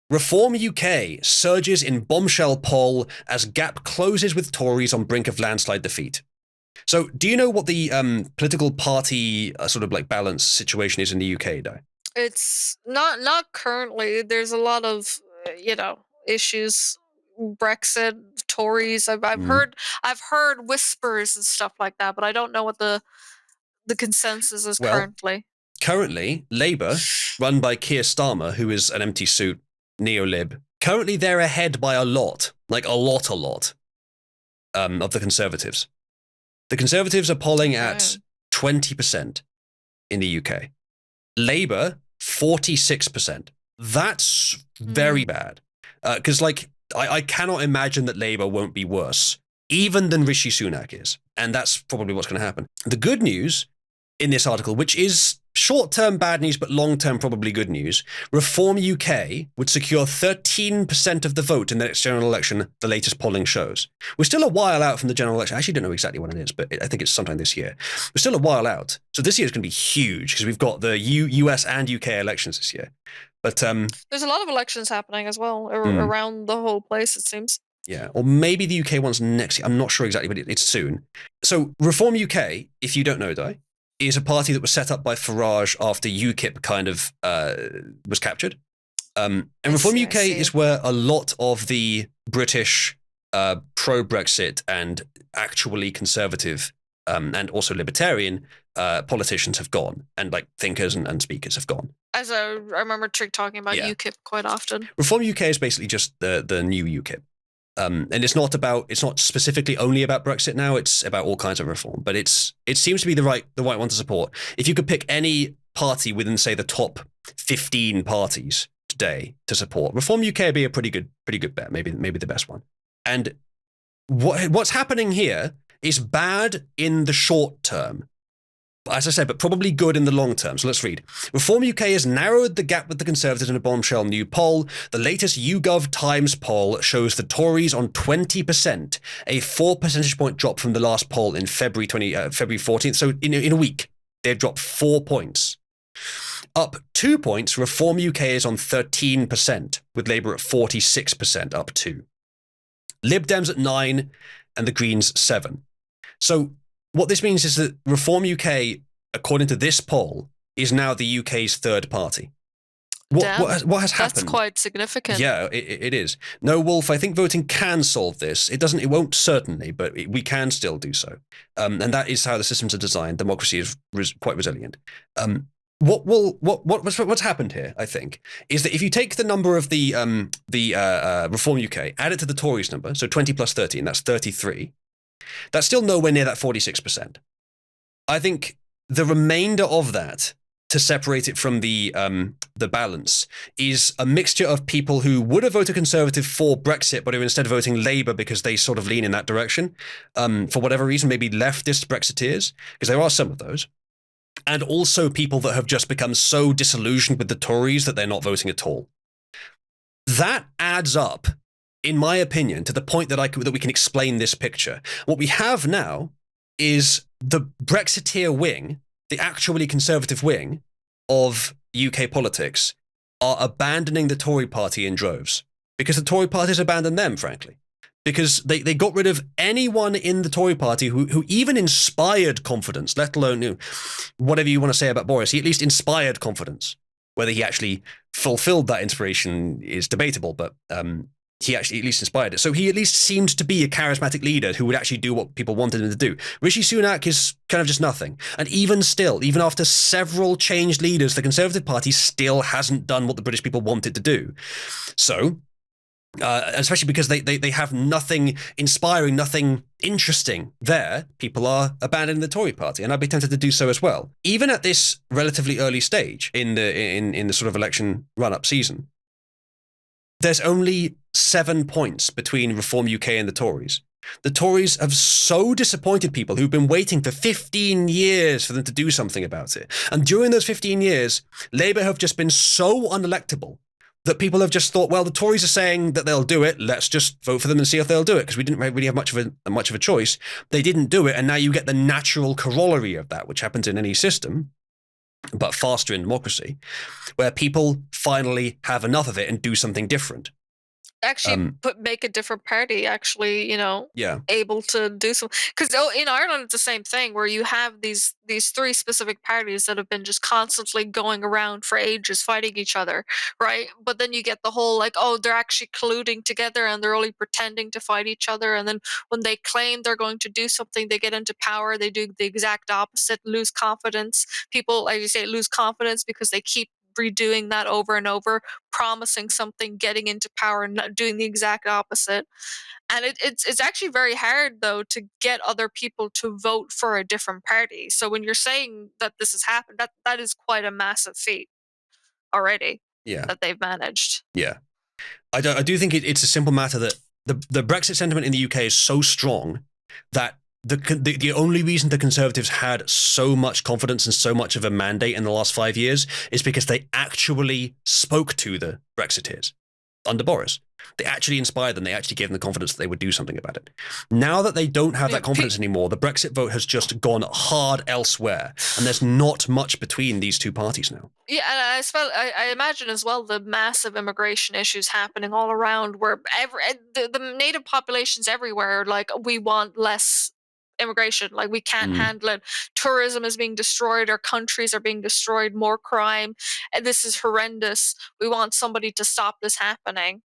Reform UK surges in bombshell poll as gap closes with Tories on brink of landslide defeat. So, do you know what the political party sort of like balance situation is in the UK, though? It's not currently. There's a lot of issues. Brexit, Tories. Mm. I've heard whispers and stuff like that, but I don't know what the consensus is Well, currently. currently, Labour, run by Keir Starmer, who is an empty suit neo-lib, currently they're ahead by a lot, like a lot, of the Conservatives. The Conservatives are polling Right. at 20% in the UK. Labour, 46%. That's very Mm. bad. Because, I cannot imagine that Labour won't be worse, even than Rishi Sunak is. And that's probably what's going to happen. The good news in this article, which is short-term bad news, but long-term probably good news, Reform UK would secure 13% of the vote in the next general election, the latest polling shows. We're still a while out from the general election. I actually don't know exactly when it is, but I think it's sometime this year. We're still a while out. So this year is going to be huge because we've got the US and UK elections this year. But There's a lot of elections happening as well hmm, around the whole place. It seems. yeah, or maybe the UK one's next year. I'm not sure exactly, but it's soon. So Reform UK, if you don't know, Di, is a party that was set up by Farage after UKIP kind of was captured. And I Reform see. I UK see. is where a lot of the British pro-Brexit and actually conservative and also libertarian politicians have gone, and like thinkers and speakers have gone. As I remember Trick talking about Yeah, UKIP quite often. Reform UK is basically just the new UKIP. And it's not specifically only about Brexit now. It's about all kinds of reform, but it seems to be the right one to support. If you could pick any party within, say, the top 15 parties today to support, Reform UK would be a pretty good bet. Maybe the best one. And what's happening here is bad in the short term, as I said, but probably good in the long term. So let's read. Reform UK has narrowed the gap with the Conservatives in a bombshell new poll. The latest YouGov Times poll shows the Tories on 20%, a 4 percentage point drop from the last poll in February 14th. So in a week, they've dropped 4 points. Up 2 points, Reform UK is on 13%, with Labour at 46%, up 2. Lib Dems at 9, and the Greens 7. So what this means is that Reform UK, according to this poll, is now the UK's third party. Damn, What has that's happened? quite significant. Yeah, it is. No, Wolf, I think voting can solve this. It won't certainly, but we can still do so. And that is how the systems are designed. Democracy is quite resilient. What's happened here, I think, is that if you take the number of the Reform UK, add it to the Tories number, so 20 plus 13, that's 33. That's still nowhere near that 46%. I think the remainder of that, to separate it from the balance, is a mixture of people who would have voted Conservative for Brexit, but are instead voting Labour because they sort of lean in that direction, for whatever reason, maybe leftist Brexiteers, because there are some of those. And also people that have just become so disillusioned with the Tories that they're not voting at all. That adds up, in my opinion, to the point that we can explain this picture. What we have now is the Brexiteer wing, the actually conservative wing of UK politics, are abandoning the Tory party in droves because the Tory party has abandoned them, frankly. Because they got rid of anyone in the Tory party who even inspired confidence, let alone whatever you want to say about Boris. He at least inspired confidence. Whether he actually fulfilled that inspiration is debatable, but he actually at least inspired it. So he at least seemed to be a charismatic leader who would actually do what people wanted him to do. Rishi Sunak is kind of just nothing. And even still, even after several changed leaders, the Conservative Party still hasn't done what the British people wanted to do. So especially because they have nothing inspiring, nothing interesting there, people are abandoning the Tory party, and I'd be tempted to do so as well. Even at this relatively early stage in the sort of election run-up season, there's only 7 points between Reform UK and the Tories. The Tories have so disappointed people who've been waiting for 15 years for them to do something about it. And during those 15 years, Labour have just been so unelectable that people have just thought, well, the Tories are saying that they'll do it. Let's just vote for them and see if they'll do it, because we didn't really have much of a choice. They didn't do it, and now you get the natural corollary of that, which happens in any system. but faster in democracy, where people finally have enough of it and do something different. Actually make a different party actually, Yeah. able to do so, because in Ireland it's the same thing where you have these three specific parties that have been just constantly going around for ages fighting each other, right? But then you get the whole like, oh, they're actually colluding together and they're only pretending to fight each other, and then when they claim they're going to do something, they get into power, they do the exact opposite, lose confidence. People, like you say, lose confidence because they keep redoing that over and over, promising something, getting into power, and not doing the exact opposite. And it's actually very hard though to get other people to vote for a different party. So when you're saying that this has happened, that is quite a massive feat already Yeah. that they've managed. Yeah. I do think it's a simple matter that the Brexit sentiment in the UK is so strong that the only reason the Conservatives had so much confidence and so much of a mandate in the last 5 years is because they actually spoke to the Brexiteers under Boris. They actually inspired them. They actually gave them the confidence that they would do something about it. Now that they don't have that confidence anymore, the Brexit vote has just gone hard elsewhere, and there's not much between these two parties now. Yeah, and I imagine as well the massive immigration issues happening all around, where the native populations everywhere are like, we want less immigration, like we can't handle it. Tourism is being destroyed, our countries are being destroyed, more crime, and this is horrendous. We want somebody to stop this happening.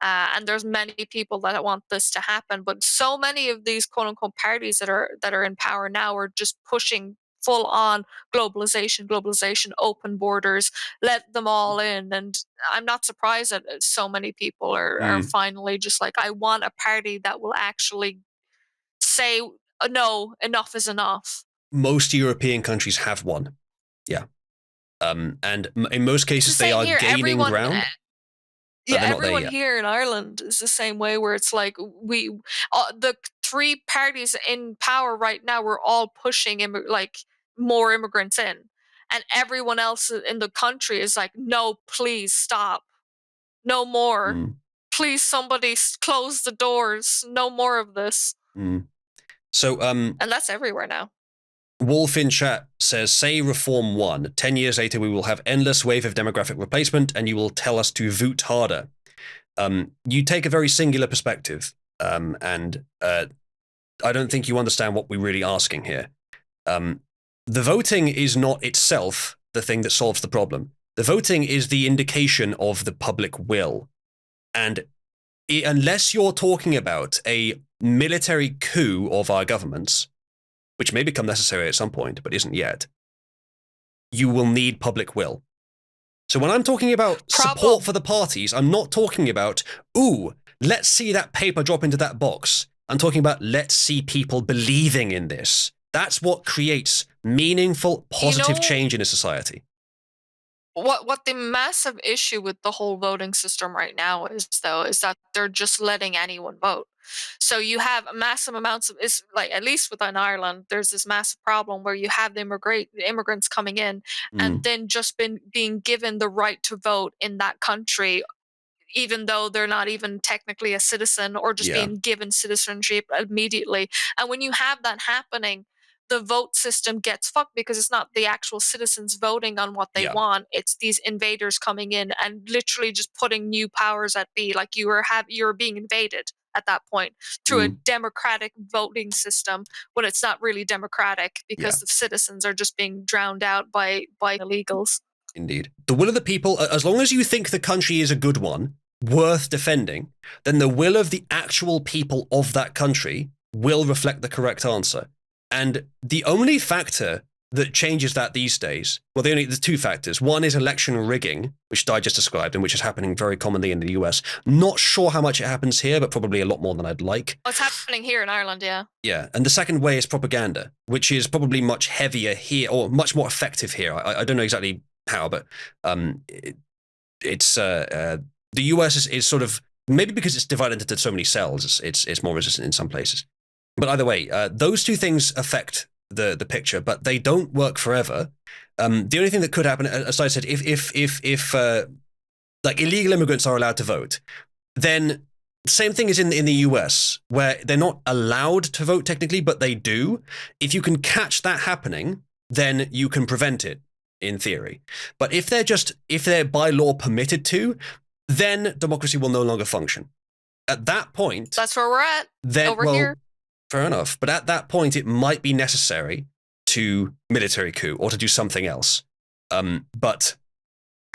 And there's many people that want this to happen, but so many of these quote unquote parties that are in power now are just pushing full on globalization, open borders, let them all in. And I'm not surprised that so many people are finally just like, I want a party that will actually say, no, enough is enough. Most European countries have one. Yeah. And in most It's the cases, they same are here. gaining ground. Yeah, They're not there everyone yet. here in Ireland is the same way, where it's like the three parties in power right now, we're all pushing like more immigrants in, and everyone else in the country is like, no, please stop, no more, Mm, please somebody close the doors, no more of this, mm. So, and that's everywhere now. Wolf in chat says, say reform won. 10 years later, we will have endless wave of demographic replacement, and you will tell us to vote harder. You take a very singular perspective, and I don't think you understand what we're really asking here. The voting is not itself the thing that solves the problem. The voting is the indication of the public will. And unless you're talking about a military coup of our governments, which may become necessary at some point, but isn't yet, you will need public will. So when I'm talking about support for the parties, I'm not talking about, ooh, let's see that paper drop into that box. I'm talking about, let's see people believing in this. That's what creates meaningful, positive change in a society. What the massive issue with the whole voting system right now is, though, is that they're just letting anyone vote. So you have massive amounts of, it's like, at least within Ireland, there's this massive problem where you have the immigrants coming in and then just being given the right to vote in that country, even though they're not even technically a citizen, or just being given citizenship immediately. And when you have that happening, the vote system gets fucked, because it's not the actual citizens voting on what they want. It's these invaders coming in and literally just putting new powers at be. Like you're being invaded at that point through a democratic voting system, when it's not really democratic, because the citizens are just being drowned out by illegals. Indeed. The will of the people, as long as you think the country is a good one, worth defending, then the will of the actual people of that country will reflect the correct answer. And the only factor that changes that these days, well, there's two factors. One is election rigging, which I just described, and which is happening very commonly in the US. Not sure how much it happens here, but probably a lot more than I'd like. What's happening here in Ireland, yeah. Yeah, and the second way is propaganda, which is probably much heavier here, or much more effective here. I don't know exactly how, but it's the US is sort of, maybe because it's divided into so many cells, it's more resistant in some places. But either way, those two things affect the picture, but they don't work forever. The only thing that could happen, as I said, if like illegal immigrants are allowed to vote, then same thing is in the US, where they're not allowed to vote technically, but they do. If you can catch that happening, then you can prevent it. in theory. But if they're by law permitted to, then democracy will no longer function. At that point, That's where we're at. then, Over well, here. fair enough. But at that point, it might be necessary to military coup or to do something else. But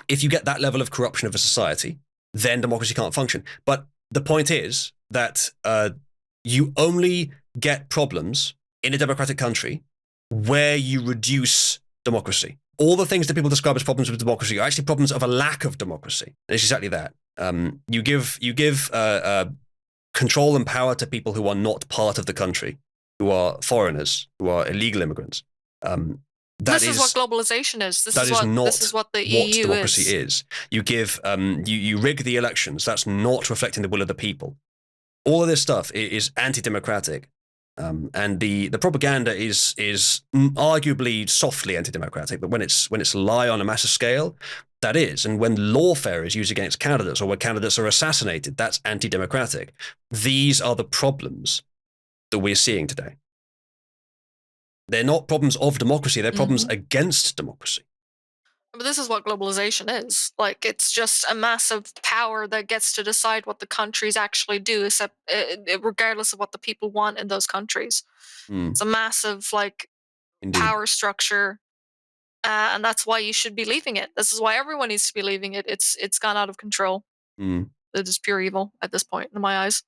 if you get that level of corruption of a society, then democracy can't function. But the point is that you only get problems in a democratic country where you reduce democracy. All the things that people describe as problems with democracy are actually problems of a lack of democracy. It's exactly that. You give control and power to people who are not part of the country, who are foreigners, who are illegal immigrants. This is what globalization is. This is what the EU democracy is. You give you rig the elections. That's not reflecting the will of the people. All of this stuff is anti-democratic. And the propaganda is arguably softly anti-democratic, but when it's lie on a massive scale, that is. And when lawfare is used against candidates or when candidates are assassinated, that's anti-democratic. These are the problems that we're seeing today. They're not problems of democracy, they're problems against democracy. But this is what globalization is. Like, it's just a massive power that gets to decide what the countries actually do, except regardless of what the people want in those countries. It's a massive Indeed. power structure, and that's why you should be leaving it. This is why everyone needs to be leaving it. It's gone out of control. It is pure evil at this point, in my eyes.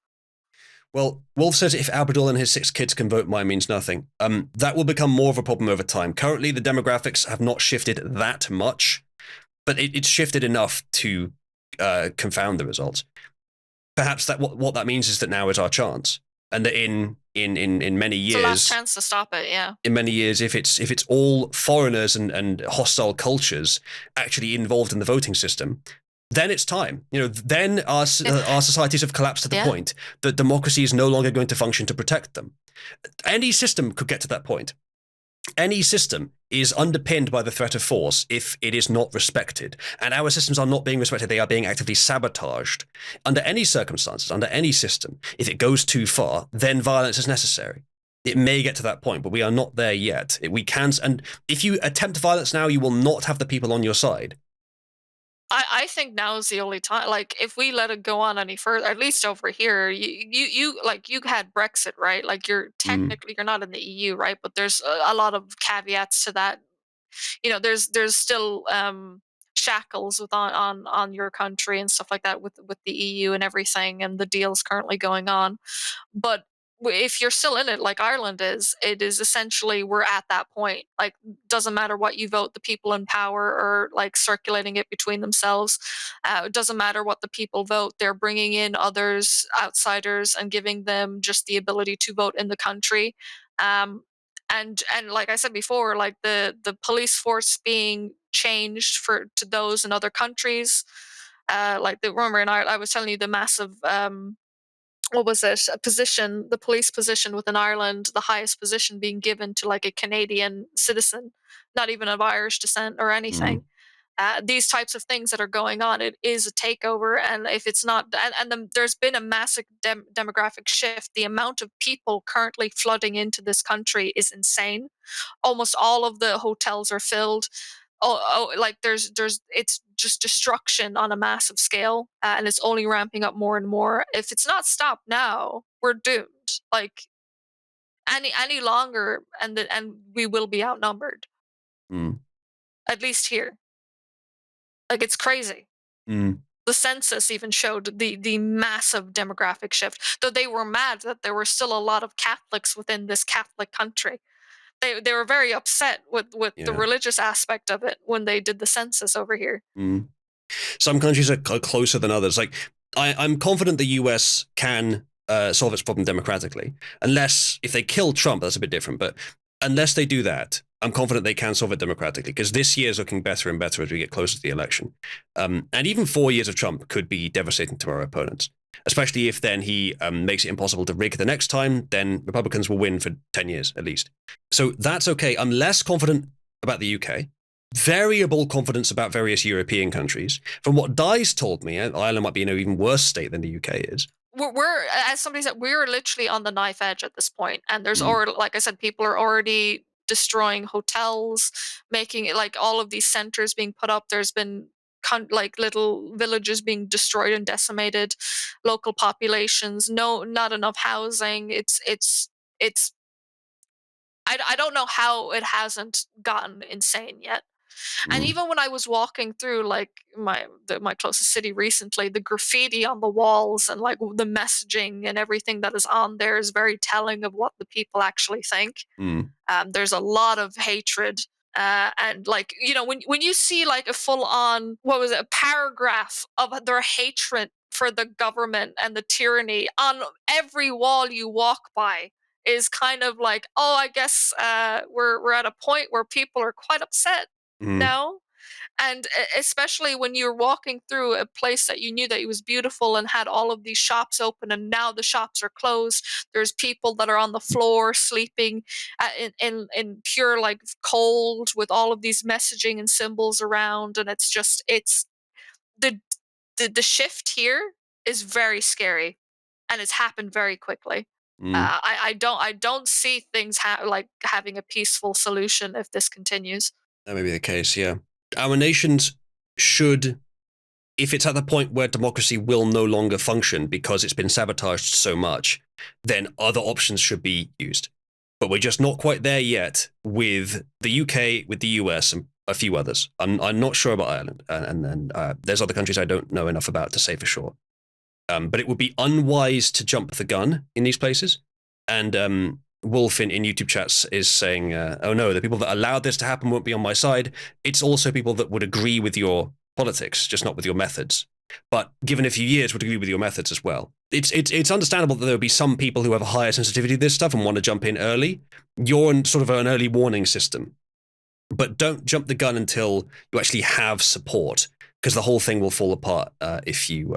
Well, Wolf says if Abdul and his 6 kids can vote, mine means nothing. That will become more of a problem over time. Currently, the demographics have not shifted that much, but it's shifted enough to confound the results. Perhaps that what that means is that now is our chance, and that in many years, it's the last chance to stop it. Yeah. In many years, if it's all foreigners and hostile cultures actually involved in the voting system, then it's time. Then our societies have collapsed to the point that democracy is no longer going to function to protect them. Any system could get to that point. Any system is underpinned by the threat of force if it is not respected. And our systems are not being respected. They are being actively sabotaged. Under any circumstances, under any system, if it goes too far, then violence is necessary. It may get to that point, but we are not there yet. We can, and if you attempt violence now, you will not have the people on your side. I think now is the only time. Like, if we let it go on any further, at least over here, you had Brexit, right? Like, you're technically you're not in the EU, right? But there's a lot of caveats to that. There's still shackles on your country and stuff like that with the EU and everything, and the deals currently going on. But if you're still in it, like Ireland is, it is essentially we're at that point. Like, doesn't matter what you vote, the people in power are like circulating it between themselves. It doesn't matter what the people vote; they're bringing in others, outsiders, and giving them just the ability to vote in the country. And like I said before, like the police force being changed to those in other countries. Remember in Ireland, I was telling you the massive what was it, a position, the police position within Ireland, the highest position being given to like a Canadian citizen, not even of Irish descent or anything. These types of things that are going on, it is a takeover. And if it's not, there's been a massive demographic shift. The amount of people currently flooding into this country is insane. Almost all of the hotels are filled. Like there's it's just destruction on a massive scale, and it's only ramping up more and more. If it's not stopped now, we're doomed. Like, any longer, and we will be outnumbered. At least here. Like, it's crazy. The census even showed the massive demographic shift. Though they were mad that there were still a lot of Catholics within this Catholic country. They were very upset with the religious aspect of it when they did the census over here. Some countries are closer than others. Like, I'm confident the US can solve its problem democratically, unless if they kill Trump, that's a bit different. But unless they do that, I'm confident they can solve it democratically, because this year is looking better and better as we get closer to the election. And even 4 years of Trump could be devastating to our opponents, especially if then he makes it impossible to rig the next time. Then Republicans will win for 10 years at least. So that's okay. I'm less confident about the UK. Variable confidence about various European countries. From what Dice told me, Ireland might be in an even worse state than the UK is. We're as somebody said, we're literally on the knife edge at this point, and there's already, like I said, people are already destroying hotels, making it like all of these centers being put up. There's been like little villages being destroyed and decimated, local populations, not enough housing. It's I don't know how it hasn't gotten insane yet. And Mm, even when I was walking through like my closest city recently, the graffiti on the walls and like the messaging and everything that is on there is very telling of what the people actually think. mm, There's a lot of hatred. And like when you see like a full on, what was it, a paragraph of their hatred for the government and the tyranny on every wall you walk by, is kind of like, oh, I guess we're at a point where people are quite upset mm, now. And especially when you're walking through a place that you knew that it was beautiful and had all of these shops open, and now the shops are closed. There's people that are on the floor sleeping in pure like cold with all of these messaging and symbols around, and it's the the shift here is very scary, and it's happened very quickly. mm. I don't see things like having a peaceful solution if this continues. That may be the case, yeah. Our nations should, if it's at the point where democracy will no longer function because it's been sabotaged so much, then other options should be used. But we're just not quite there yet with the UK, with the US, and a few others. I'm not sure about Ireland, and there's other countries I don't know enough about to say for sure. But it would be unwise to jump the gun in these places. And Wolf in YouTube chats is saying, oh no, the people that allowed this to happen won't be on my side. It's also people that would agree with your politics, just not with your methods. But given a few years, would agree with your methods as well. It's understandable that there would be some people who have a higher sensitivity to this stuff and want to jump in early. You're in sort of an early warning system. But don't jump the gun until you actually have support, because the whole thing will fall apart if you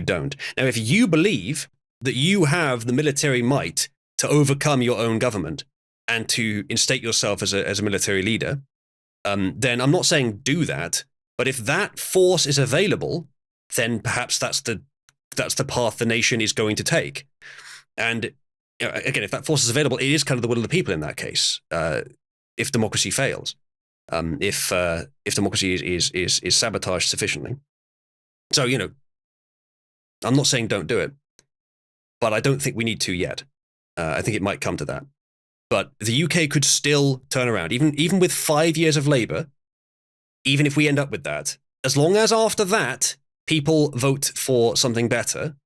don't. Now, if you believe that you have the military might to overcome your own government and to instate yourself as a military leader, then I'm not saying do that. But if that force is available, then perhaps that's the path the nation is going to take. And again, if that force is available, it is kind of the will of the people in that case. If democracy fails, if democracy is sabotaged sufficiently, so I'm not saying don't do it, but I don't think we need to yet. I think it might come to that. But the UK could still turn around, even with 5 years of Labour. Even if we end up with that, as long as after that people vote for something better,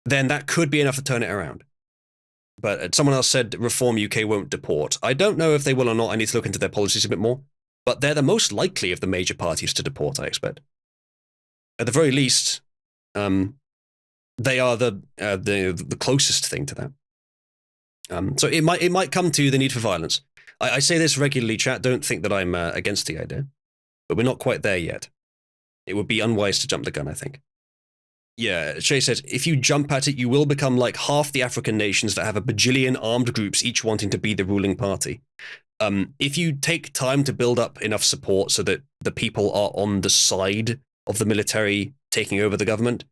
then that could be enough to turn it around. But someone else said Reform UK won't deport. I don't know if they will or not. I need to look into their policies a bit more. But they're the most likely of the major parties to deport, I expect. At the very least, they are the closest thing to that. So it might come to the need for violence. I say this regularly, chat. Don't think that I'm against the idea, but we're not quite there yet. It would be unwise to jump the gun, I think. Yeah, Shay says, if you jump at it, you will become like half the African nations that have a bajillion armed groups, each wanting to be the ruling party. If you take time to build up enough support so that the people are on the side of the military taking over the government,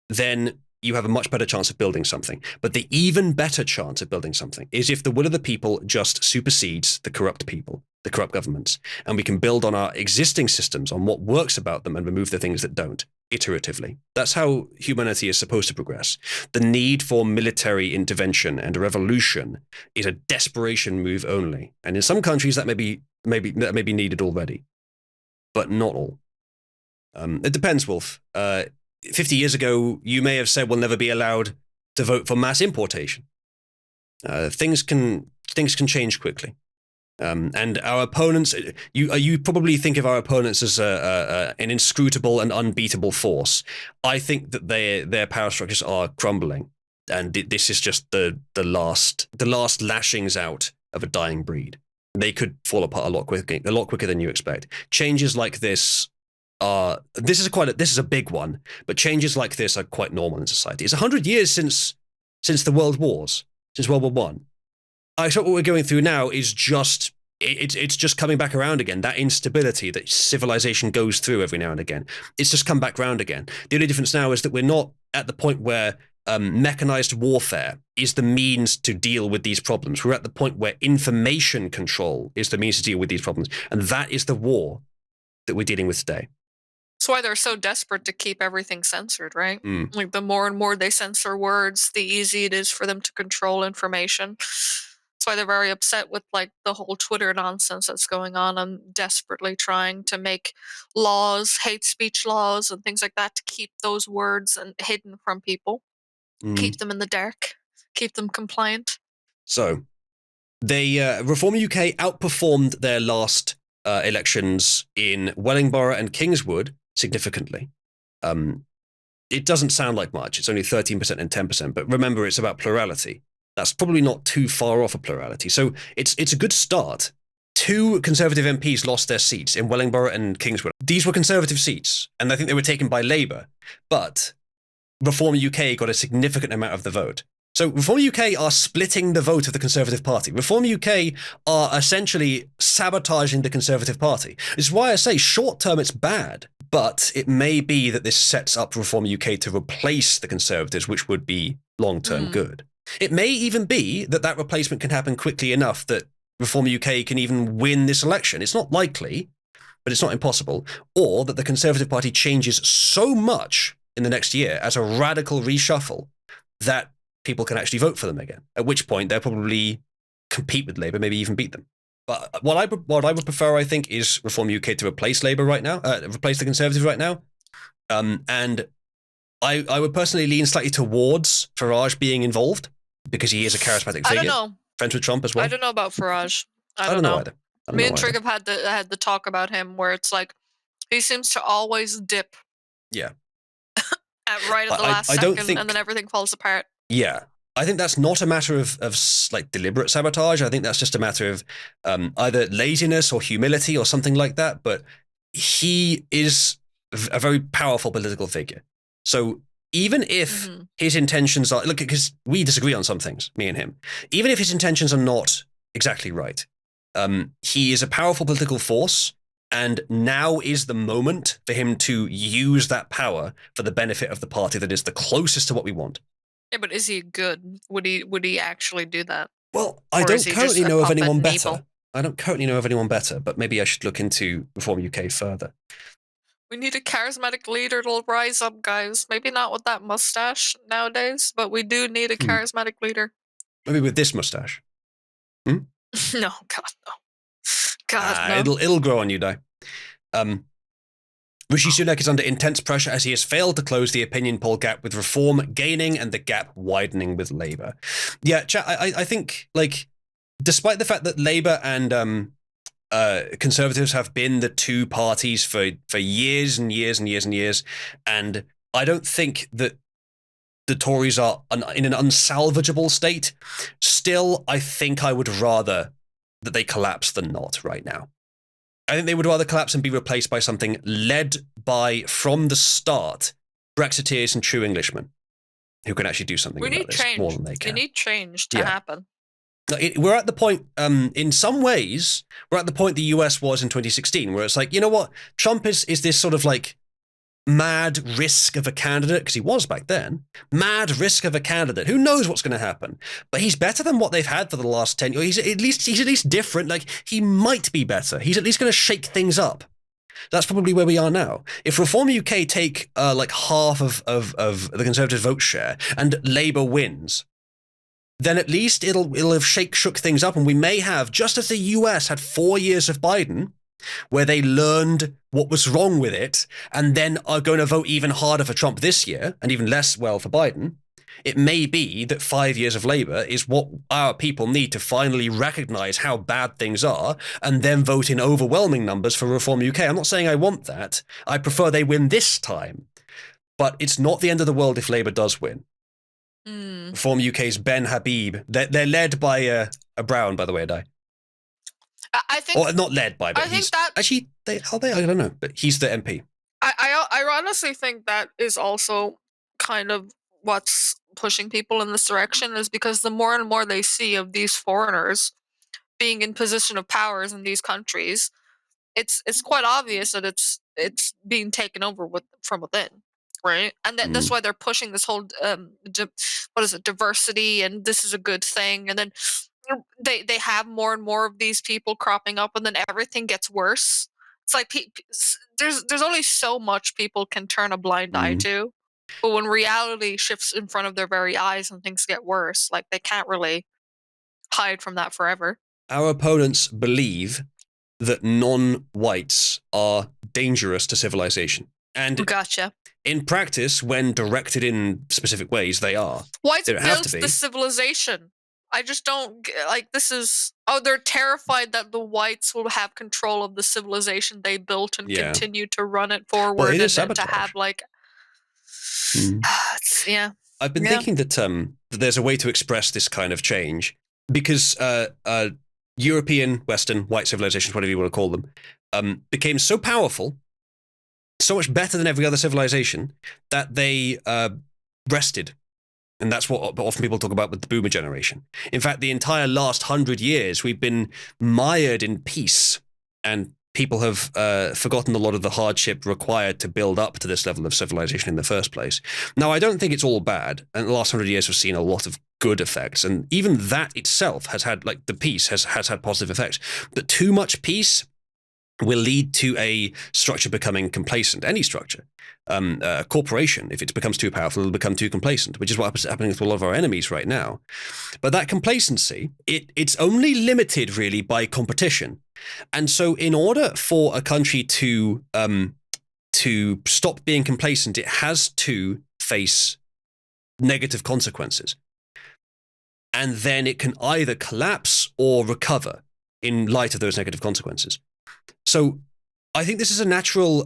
then you have a much better chance of building something. But the even better chance of building something is if the will of the people just supersedes the corrupt people, the corrupt governments, and we can build on our existing systems, on what works about them, and remove the things that don't, iteratively. That's how humanity is supposed to progress. The need for military intervention and revolution is a desperation move only. And in some countries that may be needed already, but not all. It depends, Wolf. 50 years ago, you may have said we'll never be allowed to vote for mass importation. Things can change quickly. And our opponents, you probably think of our opponents as an inscrutable and unbeatable force. I think that their power structures are crumbling, and this is just the last lashings out of a dying breed. They could fall apart a lot quicker than you expect. Changes like this are this is a big one, but changes like this are quite normal in society. It's 100 years since the World Wars, since World War One. I expect what we're going through now is just it's just coming back around again. That instability that civilization goes through every now and again, it's just come back round again. The only difference now is that we're not at the point where mechanized warfare is the means to deal with these problems. We're at the point where information control is the means to deal with these problems. And that is the war that we're dealing with today. That's why they're so desperate to keep everything censored, right? Mm. Like the more and more they censor words, the easier it is for them to control information. That's why they're very upset with like the whole Twitter nonsense that's going on and desperately trying to make laws, hate speech laws and things like that to keep those words and hidden from people, keep them in the dark, keep them compliant. So they Reform UK outperformed their last elections in Wellingborough and Kingswood significantly. It doesn't sound like much. It's only 13% and 10%, but remember, it's about plurality. That's probably not too far off a plurality. So it's a good start. 2 Conservative MPs lost their seats in Wellingborough and Kingswood. These were Conservative seats, and I think they were taken by Labour. But Reform UK got a significant amount of the vote. So Reform UK are splitting the vote of the Conservative Party. Reform UK are essentially sabotaging the Conservative Party. This is why I say short term it's bad, but it may be that this sets up Reform UK to replace the Conservatives, which would be long term good. It may even be that that replacement can happen quickly enough that Reform UK can even win this election. It's not likely, but it's not impossible. Or that the Conservative Party changes so much in the next year as a radical reshuffle that people can actually vote for them again, at which point they'll probably compete with Labour, maybe even beat them. But what I would prefer, I think, is Reform UK to replace Labour right now, replace the Conservatives right now. And I would personally lean slightly towards Farage being involved because he is a charismatic figure. I don't know. Friends with Trump as well. I don't know about Farage. I don't know either. Me and Trig have had the talk about him where it's like he seems to always dip. Yeah. Right at the last second, and then everything falls apart. Yeah. I think that's not a matter of like deliberate sabotage. I think that's just a matter of either laziness or humility or something like that. But he is a very powerful political figure. So even if his intentions are, look, because we disagree on some things, me and him, even if his intentions are not exactly right, he is a powerful political force. And now is the moment for him to use that power for the benefit of the party that is the closest to what we want. Yeah, but is he good? Would he actually do that? Well, I don't currently know of anyone better. I don't currently know of anyone better, but maybe I should look into Reform UK further. We need a charismatic leader to rise up, guys. Maybe not with that mustache nowadays, but we do need a charismatic leader. Maybe with this mustache. No, God, no. God, no. It'll grow on you, Di. Rishi Sunak is under intense pressure as he has failed to close the opinion poll gap, with Reform gaining and the gap widening with Labour. Yeah, chat, I think, like, despite the fact that Labour and Conservatives have been the two parties for years and years and years and years, and I don't think that the Tories are in an unsalvageable state, still, I think I would rather that they collapse than not right now. I think they would rather collapse and be replaced by something led by, from the start, Brexiteers and true Englishmen who can actually do something about this more than they can. We need change to happen. We're at the point, in some ways, we're at the point the US was in 2016, where it's like, you know what? Trump is this sort of like mad risk of a candidate, because he was back then, mad risk of a candidate. Who knows what's going to happen? But he's better than what they've had for the last 10 years. He's at least different. Like, he might be better. He's at least going to shake things up. That's probably where we are now. If Reform UK take like half of the Conservative vote share and Labour wins, then at least it'll have shook things up, and we may have, just as the US had 4 years of Biden, where they learned what was wrong with it and then are going to vote even harder for Trump this year and even less well for Biden. It may be that 5 years of Labour is what our people need to finally recognise how bad things are and then vote in overwhelming numbers for Reform UK. I'm not saying I want that. I prefer they win this time. But it's not the end of the world if Labour does win. Reform UK's Ben Habib. They're led by a Brown, by the way, Di. I think, or not led by, but I think that actually are they? I don't know, but he's the MP. I honestly think that is also kind of what's pushing people in this direction, is because the more and more they see of these foreigners being in position of powers in these countries, it's quite obvious that it's being taken over from within. right? And that's Mm. why they're pushing this whole what is it, diversity, and this is a good thing. And then they have more and more of these people cropping up, and then everything gets worse. It's like there's only so much people can turn a blind eye Mm. to, but when reality shifts in front of their very eyes and things get worse, like they can't really hide from that forever. Our opponents believe that non-whites are dangerous to civilization. And Gotcha. in practice, when directed in specific ways, they are. Whites They don't have to built the be. civilization. I just don't like this is they're terrified that the whites will have control of the civilization they built and Yeah. continue to run it Well, forward it is and to sabotage. have like Mm. yeah. I've been Yeah. thinking that there's a way to express this kind of change because European, Western, white civilizations, whatever you want to call them, became so powerful, so much better than every other civilization, that they rested. And that's what often people talk about with the boomer generation. In fact, the entire last 100 years, we've been mired in peace, and people have forgotten a lot of the hardship required to build up to this level of civilization in the first place. Now, I don't think it's all bad. And the last 100 years, we've seen a lot of good effects. And even that itself has had, like the peace has had positive effects. But too much peace will lead to a structure becoming complacent, any structure. A corporation, if it becomes too powerful, it'll become too complacent, which is what's happening with a lot of our enemies right now. But that complacency, it's only limited really by competition. And so in order for a country to stop being complacent, it has to face negative consequences. And then it can either collapse or recover in light of those negative consequences. So I think this is a natural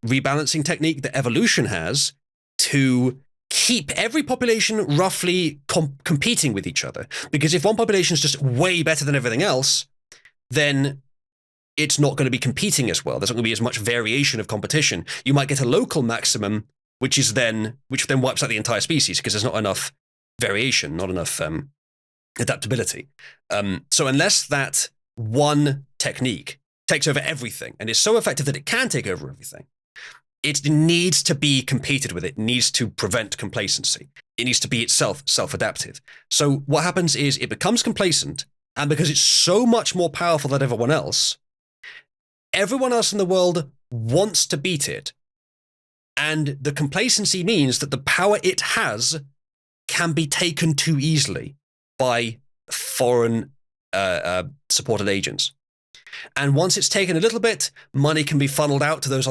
rebalancing technique that evolution has to keep every population roughly competing with each other. Because if one population is just way better than everything else, then it's not going to be competing as well. There's not going to be as much variation of competition. You might get a local maximum, which then wipes out the entire species because there's not enough variation, not enough adaptability. So unless that one technique takes over everything and is so effective that it can take over everything, it needs to be competed with. It needs to prevent complacency. It needs to be itself self-adaptive. So what happens is it becomes complacent, and because it's so much more powerful than everyone else in the world wants to beat it. And the complacency means that the power it has can be taken too easily by foreign supported agents. And once it's taken a little bit, money can be funneled out to those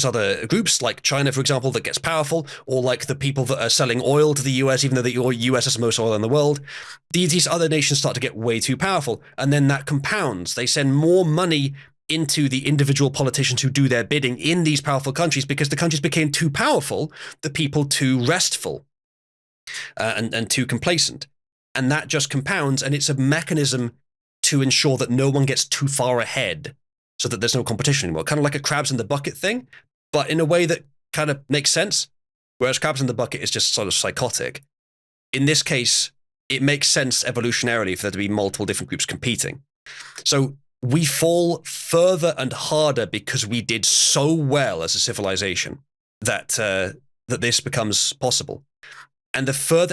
other groups, like China, for example, that gets powerful, or like the people that are selling oil to the US, even though the US has the most oil in the world. These other nations start to get way too powerful, and then that compounds. They send more money into the individual politicians who do their bidding in these powerful countries because the countries became too powerful, the people too restful, and too complacent. And that just compounds, and it's a mechanism to ensure that no one gets too far ahead so that there's no competition anymore. Kind of like a crabs in the bucket thing, but in a way that kind of makes sense. Whereas crabs in the bucket is just sort of psychotic. In this case, it makes sense evolutionarily for there to be multiple different groups competing. So we fall further and harder because we did so well as a civilization that this becomes possible. And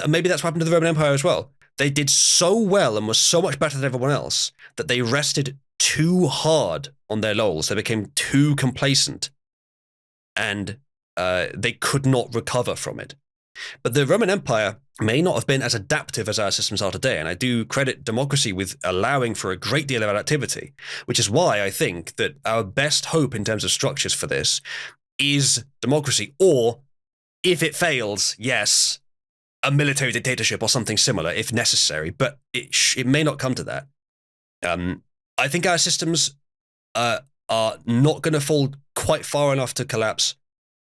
maybe that's what happened to the Roman Empire as well. They did so well and were so much better than everyone else that they rested too hard on their laurels. They became too complacent, and they could not recover from it. But the Roman Empire may not have been as adaptive as our systems are today, and I do credit democracy with allowing for a great deal of adaptivity, which is why I think that our best hope in terms of structures for this is democracy, or if it fails, yes, a military dictatorship or something similar if necessary, but it may not come to that. I think our systems are not going to fall quite far enough to collapse.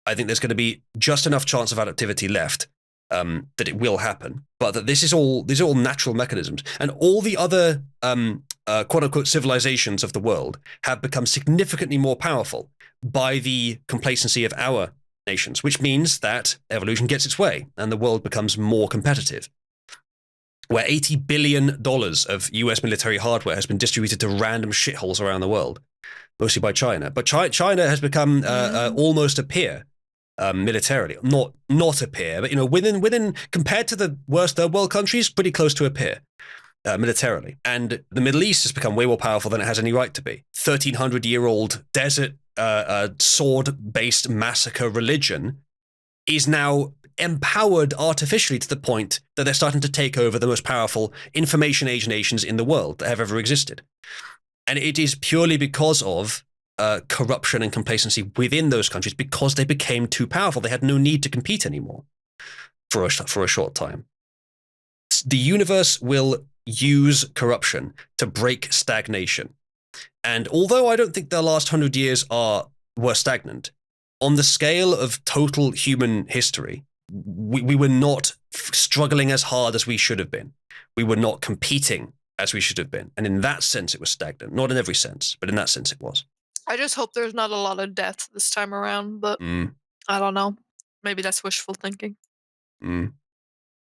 I think there's going to be just enough chance of adaptivity left that it will happen, but that these are all natural mechanisms, and all the other quote unquote civilizations of the world have become significantly more powerful by the complacency of our nations, which means that evolution gets its way and the world becomes more competitive. Where $80 billion of US military hardware has been distributed to random shitholes around the world, mostly by China. But China has become almost a peer militarily. Not a peer, but within compared to the worst third world countries, pretty close to a peer. Militarily. And the Middle East has become way more powerful than it has any right to be. 1,300-year-old desert sword-based massacre religion is now empowered artificially to the point that they're starting to take over the most powerful information age nations in the world that have ever existed. And it is purely because of corruption and complacency within those countries, because they became too powerful. They had no need to compete anymore for a short time. The universe will use corruption to break stagnation. And although I don't think the last 100 years were stagnant, on the scale of total human history, we were not struggling as hard as we should have been. We were not competing as we should have been. And in that sense, it was stagnant. Not in every sense, but in that sense, it was. I just hope there's not a lot of death this time around, but I don't know. Maybe that's wishful thinking.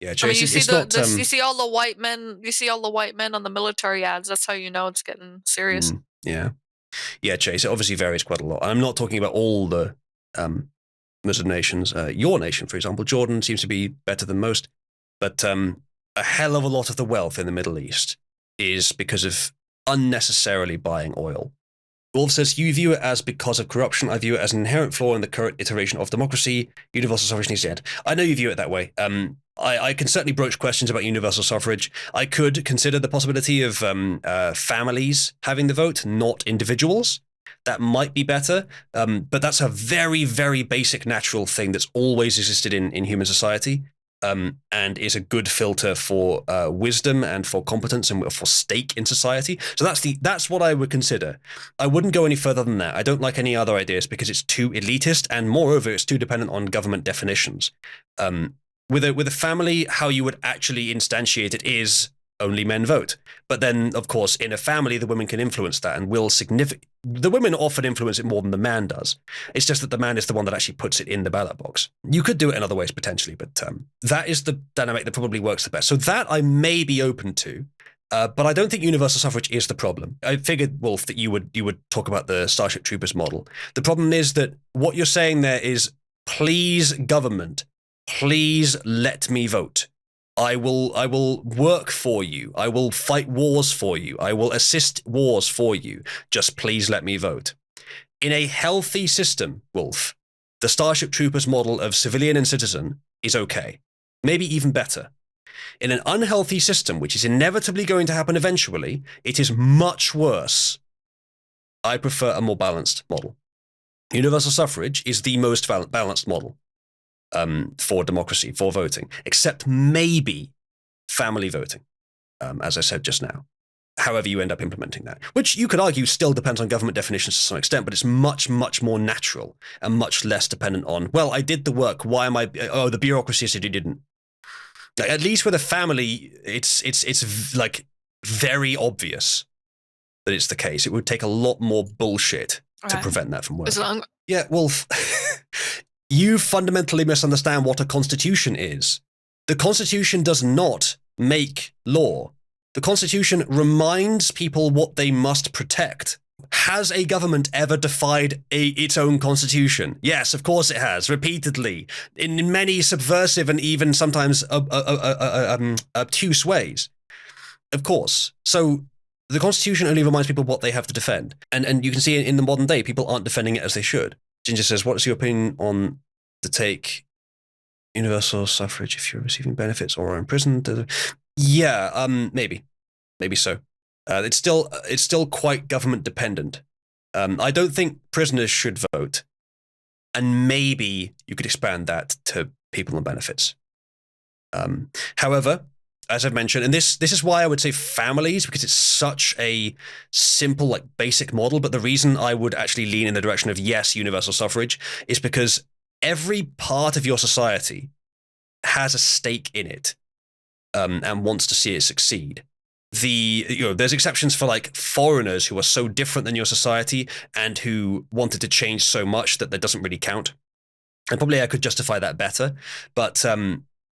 Yeah, I mean, Chase, you see it's not. you see all the white men. You see all the white men on the military ads. That's how you know it's getting serious. Yeah, Chase. It obviously varies quite a lot. I'm not talking about all the Muslim nations. Your nation, for example, Jordan seems to be better than most, but a hell of a lot of the wealth in the Middle East is because of unnecessarily buying oil. Wolf says, you view it as because of corruption. I view it as an inherent flaw in the current iteration of democracy. Universal suffrage needs to end. I know you view it that way. I can certainly broach questions about universal suffrage. I could consider the possibility of families having the vote, not individuals. That might be better, but that's a very, very basic natural thing that's always existed in human society. And is a good filter for wisdom and for competence and for stake in society. So that's what I would consider. I wouldn't go any further than that. I don't like any other ideas because it's too elitist, and moreover, it's too dependent on government definitions. With a family, how you would actually instantiate it is only men vote. But then, of course, in a family, the women can influence that and will the women often influence it more than the man does. It's just that the man is the one that actually puts it in the ballot box. You could do it in other ways potentially, but that is the dynamic that probably works the best. So that I may be open to, but I don't think universal suffrage is the problem. I figured, Wolf, that you would talk about the Starship Troopers model. The problem is that what you're saying there is, please, government, please let me vote. I will work for you. I will fight wars for you. I will assist wars for you. Just please let me vote. In a healthy system, Wolf, the Starship Troopers model of civilian and citizen is okay. Maybe even better. In an unhealthy system, which is inevitably going to happen eventually, it is much worse. I prefer a more balanced model. Universal suffrage is the most balanced model. For democracy, for voting, except maybe family voting, as I said just now. However you end up implementing that, which you could argue still depends on government definitions to some extent, but it's much, much more natural and much less dependent on, well, I did the work, why am I, the bureaucracy said you didn't. Like, at least with a family, it's like very obvious that it's the case. It would take a lot more bullshit to prevent that from working. Yeah, Wolf. You fundamentally misunderstand what a constitution is. The Constitution does not make law. The Constitution reminds people what they must protect. Has a government ever defied its own constitution? Yes, of course it has, repeatedly, in many subversive and even sometimes obtuse ways. Of course. So the Constitution only reminds people what they have to defend. And you can see in the modern day, people aren't defending it as they should. Ginger says, what is your opinion on to take universal suffrage if you're receiving benefits or are imprisoned? Yeah, maybe so. It's still quite government dependent. I don't think prisoners should vote, and maybe you could expand that to people on benefits. However, as I've mentioned, and this is why I would say families, because it's such a simple, like, basic model. But the reason I would actually lean in the direction of yes, universal suffrage, is because every part of your society has a stake in it, and wants to see it succeed. There's exceptions for, like, foreigners who are so different than your society and who wanted to change so much that doesn't really count. And probably I could justify that better, but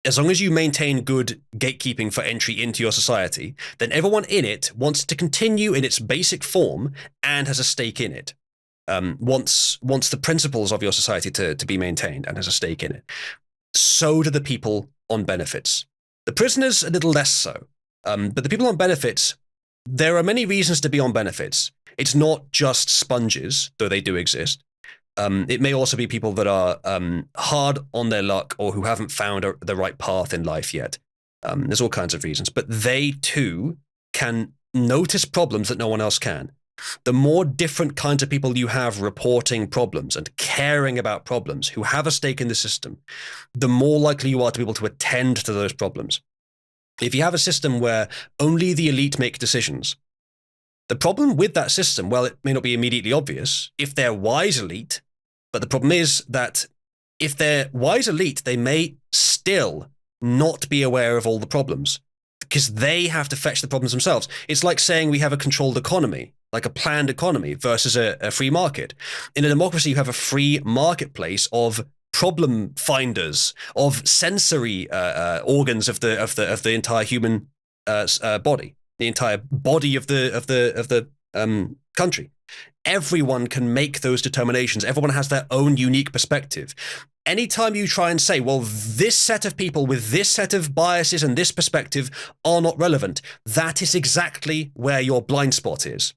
as long as you maintain good gatekeeping for entry into your society, then everyone in it wants to continue in its basic form and has a stake in it. wants the principles of your society to be maintained and has a stake in it. So do the people on benefits. The prisoners, a little less so. But the people on benefits, there are many reasons to be on benefits. It's not just sponges, though they do exist. It may also be people that are hard on their luck or who haven't found the right path in life yet. There's all kinds of reasons. But they, too, can notice problems that no one else can. The more different kinds of people you have reporting problems and caring about problems, who have a stake in the system, the more likely you are to be able to attend to those problems. If you have a system where only the elite make decisions, the problem with that system, well, it may not be immediately obvious if they're wise elite, but the problem is that if they're wise elite, they may still not be aware of all the problems because they have to fetch the problems themselves. It's like saying we have a controlled economy, like a planned economy versus a free market. In a democracy, you have a free marketplace of problem finders, of sensory organs of the entire human body, the entire body of the country. Everyone can make those determinations. Everyone has their own unique perspective. Anytime you try and say, well, this set of people with this set of biases and this perspective are not relevant, that is exactly where your blind spot is.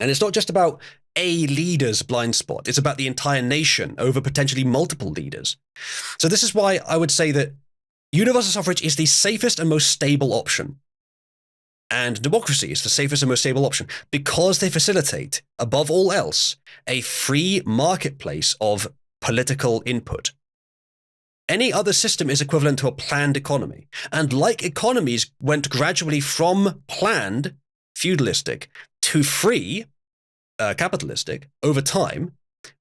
And it's not just about a leader's blind spot. It's about the entire nation over potentially multiple leaders. So this is why I would say that universal suffrage is the safest and most stable option. And democracy is the safest and most stable option because they facilitate, above all else, a free marketplace of political input. Any other system is equivalent to a planned economy. And like economies went gradually from planned, feudalistic, to free, capitalistic, over time,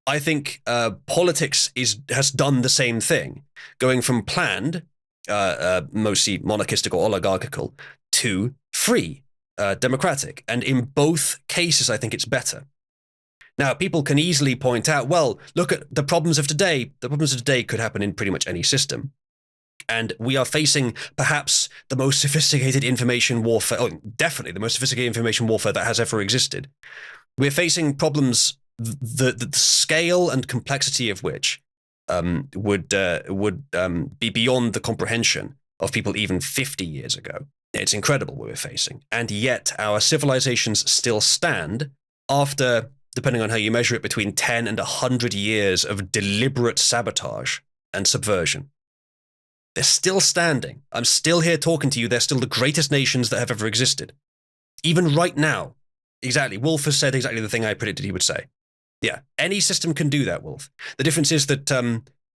I think politics has done the same thing, going from planned, mostly monarchistic or oligarchical, to free, democratic. And in both cases, I think it's better. Now, people can easily point out, well, look at the problems of today. The problems of today could happen in pretty much any system. And we are facing perhaps the most sophisticated information warfare, definitely the most sophisticated information warfare that has ever existed. We're facing problems, the scale and complexity of which would be beyond the comprehension of people even 50 years ago. It's incredible what we're facing. And yet our civilizations still stand after, depending on how you measure it, between 10 and 100 years of deliberate sabotage and subversion. They're still standing. I'm still here talking to you. They're still the greatest nations that have ever existed. Even right now. Exactly. Wolf has said exactly the thing I predicted he would say. Yeah, any system can do that, Wolf. The difference is that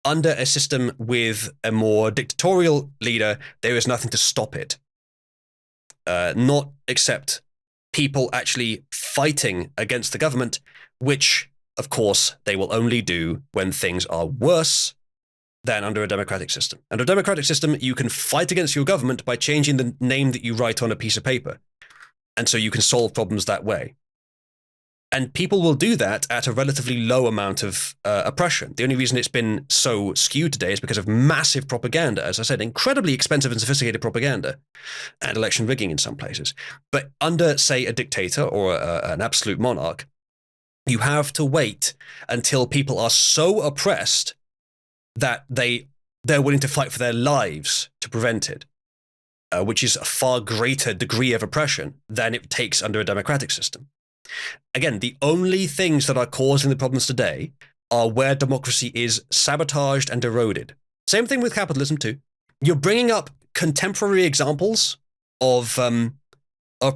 under a system with a more dictatorial leader, there is nothing to stop it. Not except people actually fighting against the government, which, of course, they will only do when things are worse than under a democratic system. Under a democratic system, you can fight against your government by changing the name that you write on a piece of paper. And so you can solve problems that way. And people will do that at a relatively low amount of oppression. The only reason it's been so skewed today is because of massive propaganda, as I said, incredibly expensive and sophisticated propaganda, and election rigging in some places. But under, say, a dictator or an absolute monarch, you have to wait until people are so oppressed that they're willing to fight for their lives to prevent it, which is a far greater degree of oppression than it takes under a democratic system. Again, the only things that are causing the problems today are where democracy is sabotaged and eroded. Same thing with capitalism too. You're bringing up contemporary examples of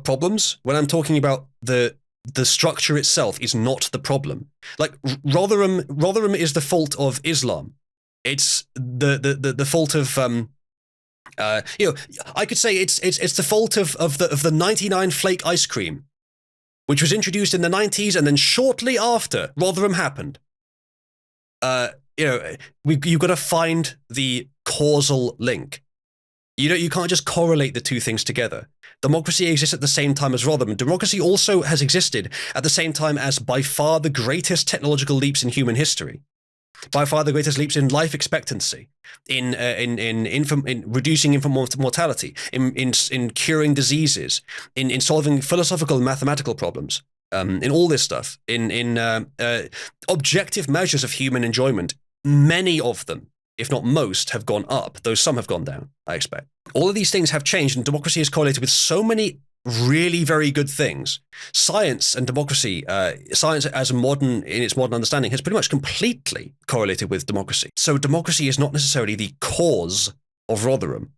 problems when I'm talking about the structure itself is not the problem. Like Rotherham is the fault of Islam. It's the fault of I could say it's the fault of the 99 flake ice cream, which was introduced in the 90s, and then shortly after Rotherham happened. You've got to find the causal link. You can't just correlate the two things together. Democracy exists at the same time as Rotherham. Democracy also has existed at the same time as by far the greatest technological leaps in human history. By far the greatest leaps in life expectancy, in reducing infant mortality, in curing diseases, in solving philosophical and mathematical problems. in all this stuff, in objective measures of human enjoyment, many of them, if not most, have gone up, though some have gone down, I expect. All of these things have changed, and democracy is correlated with so many really very good things. Science and democracy, science as in its modern understanding, has pretty much completely correlated with democracy. So democracy is not necessarily the cause of Rotherham.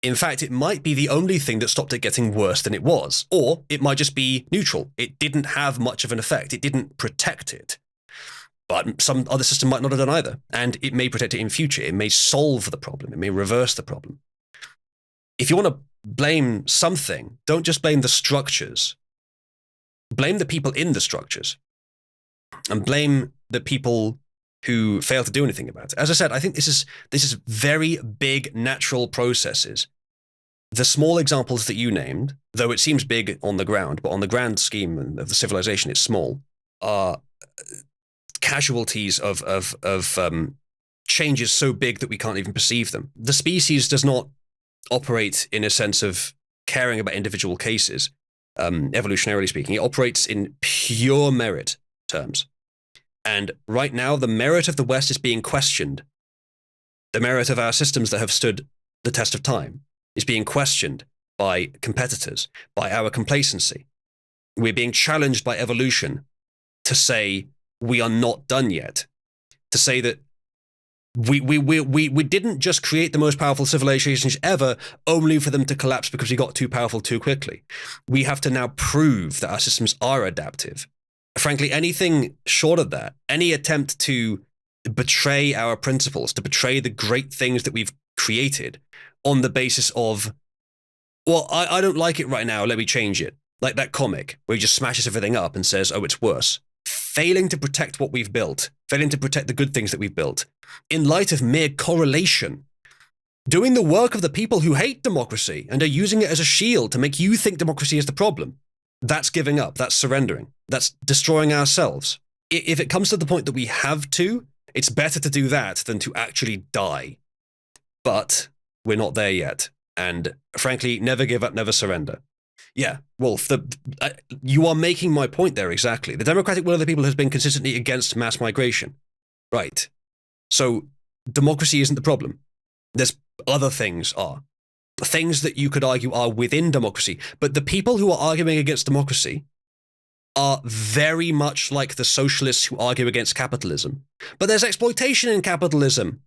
In fact, it might be the only thing that stopped it getting worse than it was. Or it might just be neutral. It didn't have much of an effect. It didn't protect it. But some other system might not have done either. And it may protect it in future. It may solve the problem. It may reverse the problem. If you want to blame something, don't just blame the structures. Blame the people in the structures. And blame the people who fail to do anything about it. As I said, I think this is very big natural processes. The small examples that you named, though it seems big on the ground, but on the grand scheme of the civilization, it's small, are casualties of changes so big that we can't even perceive them. The species does not operate in a sense of caring about individual cases, evolutionarily speaking. It operates in pure merit terms. And right now, the merit of the West is being questioned. The merit of our systems that have stood the test of time is being questioned by competitors, by our complacency. We're being challenged by evolution to say we are not done yet, to say that we didn't just create the most powerful civilizations ever only for them to collapse because we got too powerful too quickly. We have to now prove that our systems are adaptive. Frankly, anything short of that, any attempt to betray our principles, to betray the great things that we've created on the basis of, well, I don't like it right now, let me change it. Like that comic where he just smashes everything up and says, oh, it's worse. Failing to protect what we've built, failing to protect the good things that we've built, in light of mere correlation, doing the work of the people who hate democracy and are using it as a shield to make you think democracy is the problem. That's giving up. That's surrendering. That's destroying ourselves. If it comes to the point that we have to, it's better to do that than to actually die. But we're not there yet. And frankly, never give up, never surrender. Yeah, Wolf, you are making my point there exactly. The democratic will of the people has been consistently against mass migration. Right. So democracy isn't the problem. There's other things are. Things that you could argue are within democracy. But the people who are arguing against democracy are very much like the socialists who argue against capitalism. But there's exploitation in capitalism.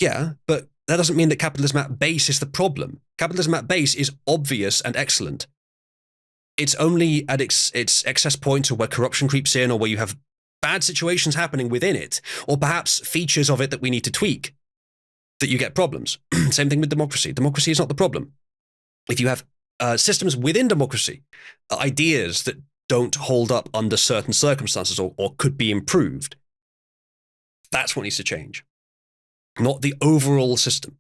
Yeah, but that doesn't mean that capitalism at base is the problem. Capitalism at base is obvious and excellent. It's only at its excess points or where corruption creeps in or where you have bad situations happening within it, or perhaps features of it that we need to tweak, that you get problems. Same thing with democracy. Democracy is not the problem. If you have systems within democracy, ideas that don't hold up under certain circumstances or could be improved, that's what needs to change, not the overall system.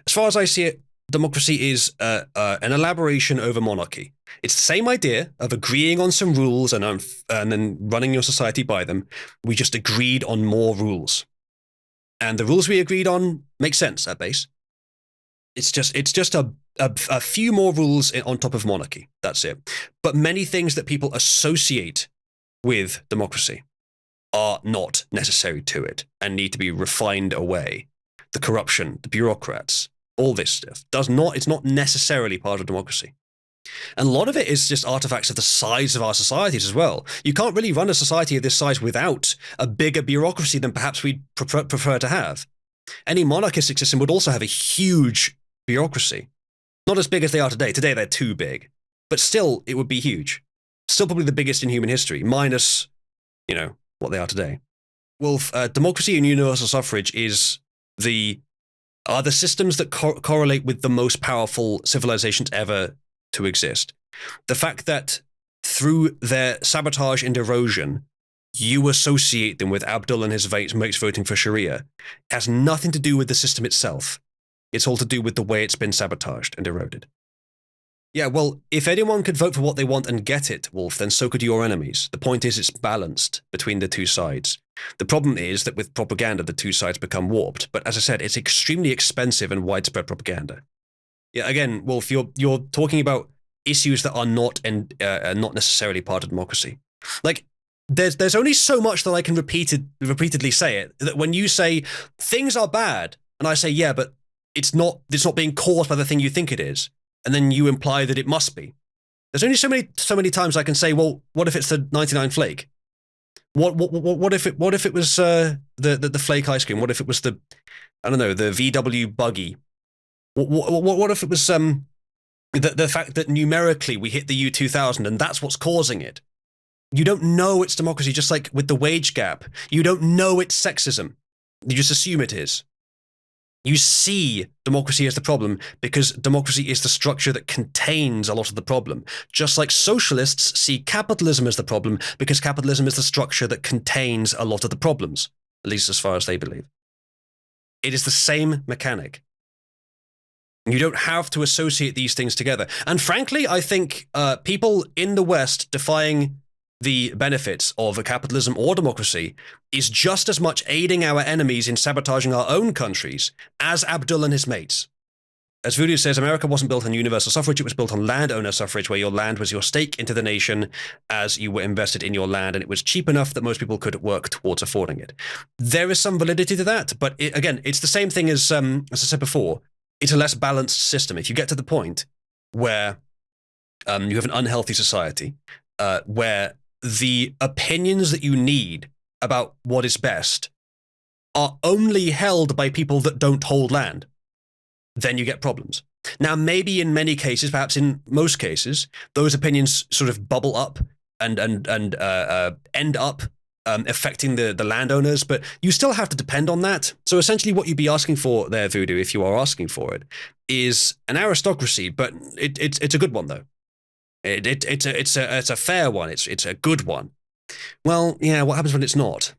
As far as I see it, democracy is an elaboration over monarchy. It's the same idea of agreeing on some rules and then running your society by them. We just agreed on more rules. And the rules we agreed on make sense at base. It's just a few more rules on top of monarchy. That's it. But many things that people associate with democracy are not necessary to it and need to be refined away. The corruption, the bureaucrats, all this stuff it's not necessarily part of democracy. And a lot of it is just artifacts of the size of our societies as well. You can't really run a society of this size without a bigger bureaucracy than perhaps we'd prefer to have. Any monarchistic system would also have a huge bureaucracy. Not as big as they are today. Today they're too big. But still, it would be huge. Still probably the biggest in human history, minus, what they are today. Wolf, democracy and universal suffrage are the systems that correlate with the most powerful civilizations ever to exist. The fact that through their sabotage and erosion, you associate them with Abdul and his mates voting for Sharia has nothing to do with the system itself. It's all to do with the way it's been sabotaged and eroded. Yeah, well, if anyone could vote for what they want and get it, Wolf, then so could your enemies. The point is it's balanced between the two sides. The problem is that with propaganda, the two sides become warped. But as I said, it's extremely expensive and widespread propaganda. Yeah, again, Wolf, you're talking about issues that are not not necessarily part of democracy. Like, there's only so much that I can repeatedly say it. That when you say things are bad, and I say, yeah, but it's not being caused by the thing you think it is, and then you imply that it must be. There's only so many times I can say, well, what if it's the 99 flake? What if it was the flake ice cream? What if it was the, I don't know, the VW buggy? What if it was the fact that numerically we hit the U2000 and that's what's causing it? You don't know it's democracy, just like with the wage gap. You don't know it's sexism. You just assume it is. You see democracy as the problem because democracy is the structure that contains a lot of the problem. Just like socialists see capitalism as the problem because capitalism is the structure that contains a lot of the problems, at least as far as they believe. It is the same mechanic. You don't have to associate these things together. And frankly, I think people in the West defying the benefits of a capitalism or democracy is just as much aiding our enemies in sabotaging our own countries as Abdul and his mates. As Voodoo says, America wasn't built on universal suffrage, it was built on landowner suffrage, where your land was your stake into the nation as you were invested in your land, and it was cheap enough that most people could work towards affording it. There is some validity to that, but again, it's the same thing as I said before, it's a less balanced system. If you get to the point where you have an unhealthy society, where the opinions that you need about what is best are only held by people that don't hold land, then you get problems. Now, maybe in many cases, perhaps in most cases, those opinions sort of bubble up and end up affecting the landowners, but you still have to depend on that. So essentially what you'd be asking for there, Voodoo, if you are asking for it, is an aristocracy, but it's a good one, though. It's a fair one. It's a good one. Well, yeah, what happens when it's not?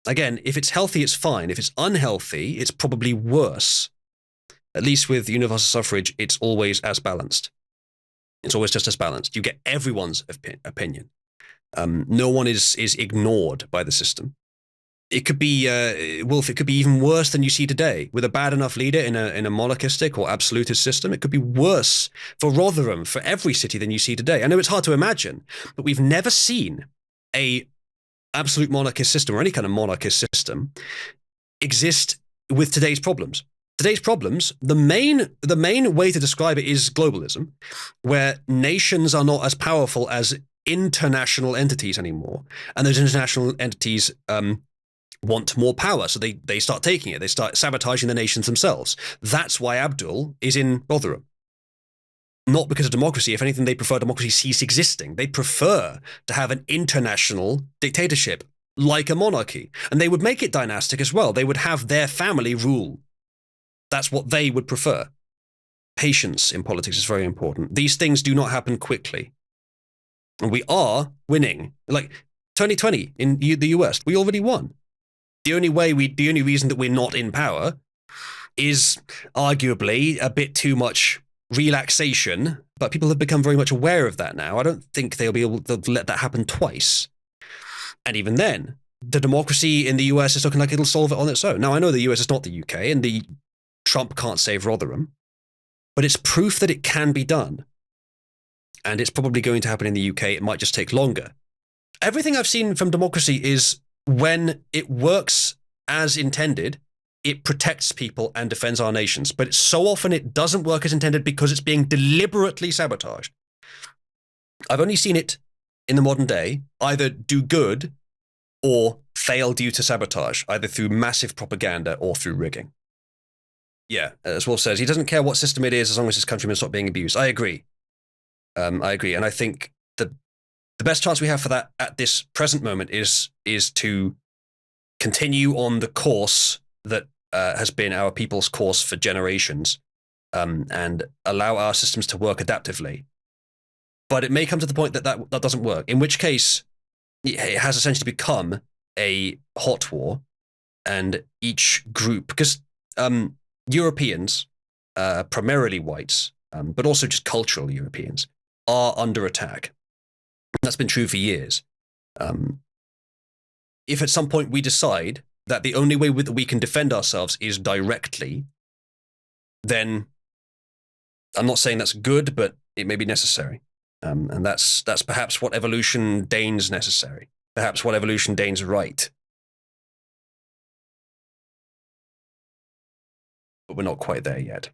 Again, if it's healthy, it's fine. If it's unhealthy, it's probably worse. At least with universal suffrage, it's always as balanced. It's always just as balanced. You get everyone's opinion. No one is ignored by the system. It could be, Wolf, it could be even worse than you see today. With a bad enough leader in a monarchistic or absolutist system, it could be worse for Rotherham, for every city than you see today. I know it's hard to imagine, but we've never seen a absolute monarchist system or any kind of monarchist system exist with today's problems. Today's problems, the main way to describe it is globalism, where nations are not as powerful as international entities anymore. And those international entities want more power, so they start taking it. They start sabotaging the nations themselves. That's why Abdul is in Rotherham. Not because of democracy. If anything, they prefer democracy cease existing. They prefer to have an international dictatorship, like a monarchy. And they would make it dynastic as well. They would have their family rule. That's what they would prefer. Patience in politics is very important. These things do not happen quickly. And we are winning. Like 2020 in the US, we already won. The only reason that we're not in power is arguably a bit too much relaxation, but people have become very much aware of that now. I don't think they'll be able to let that happen twice. And even then, the democracy in the US is looking like it'll solve it on its own. Now, I know the US is not the UK, and Trump can't save Rotherham, but it's proof that it can be done. And it's probably going to happen in the UK. It might just take longer. Everything I've seen from democracy is when it works as intended, it protects people and defends our nations. But so often it doesn't work as intended because it's being deliberately sabotaged. I've only seen it in the modern day either do good or fail due to sabotage, either through massive propaganda or through rigging. Yeah, as Wolf says, he doesn't care what system it is as long as his countrymen stop being abused. I agree. And I think the best chance we have for that at this present moment is to continue on the course that has been our people's course for generations, and allow our systems to work adaptively. But it may come to the point that doesn't work, in which case it has essentially become a hot war, and each group, because Europeans, primarily whites, but also just cultural Europeans, are under attack. That's been true for years. If at some point we decide that the only way that we can defend ourselves is directly, then I'm not saying that's good, but it may be necessary. And that's perhaps what evolution deigns necessary, perhaps what evolution deigns right. But we're not quite there yet.